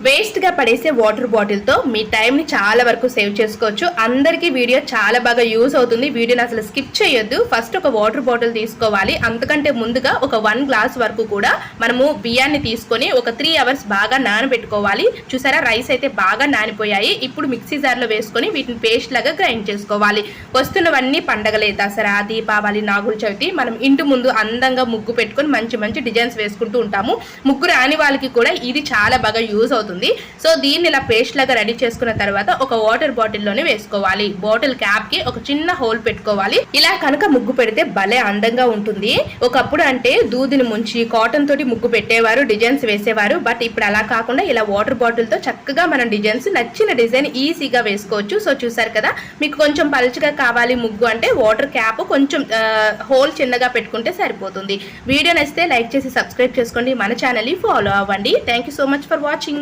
Waste గా పడేసే water bottle తో మీ టైం ని చాలా వరకు సేవ్ చేసుకోవచ్చు. అందరికీ వీడియో చాలా బాగా యూజ్ అవుతుంది. వీడియోని అసలు స్కిప్ చేయొద్దు. ఫస్ట్ ఒక వాటర్ బాటిల్ తీసుకోవాలి. అంతకంటే ముందుగా ఒక 1 గ్లాస్ వరకు కూడా మనము బియ్యాన్ని తీసుకొని ఒక 3 అవర్స్ బాగా నానబెట్టుకోవాలి. చూసారా, రైస్ అయితే బాగా నానిపోయాయి. ఇప్పుడు మిక్సీ జార్ లో వేసుకొని వీటిని పేస్ట్ లాగా గ్రైండ్ చేసుకోవాలి. వస్తున్నవన్నీ పండగలే, దసరా, దీపావళి, నాగుల చవితి. మనం ఇంటి ముందు అందంగా ముగ్గు పెట్టుకొని మంచి మంచి డిజైన్స్ వేసుకుంటూ ఉంటాము. ముగ్గు రాని వాళ్ళకి కూడా ఇది చాలా బాగా యూజ్ అవుతుంది. సో దీన్ని ఇలా పేస్ట్ లాగా రెడీ చేసుకున్న తర్వాత ఒక వాటర్ బాటిల్ లోనే వేసుకోవాలి. బాటిల్ క్యాప్ కి ఒక చిన్న హోల్ పెట్టుకోవాలి. ఇలా కనుక ముగ్గు పెడితే భలే అందంగా ఉంటుంది. ఒకప్పుడు అంటే దూదిని ముంచి కాటన్ తోటి ముగ్గు పెట్టేవారు, డిజైన్స్ వేసేవారు. బట్ ఇప్పుడు అలా కాకుండా ఇలా వాటర్ బాటిల్ తో చక్కగా మనం డిజైన్స్, నచ్చిన డిజైన్ ఈజీగా వేసుకోవచ్చు. సో చూసారు కదా, మీకు కొంచెం పలుచగా కావాలి ముగ్గు అంటే వాటర్ క్యాప్ కొంచెం హోల్ చిన్నగా పెట్టుకుంటే సరిపోతుంది. వీడియో నచ్చితే లైక్ చేసి సబ్స్క్రైబ్ చేసుకోండి. మన ఛానల్ ని ఫాలో అవ్వండి. Thank you so much for watching.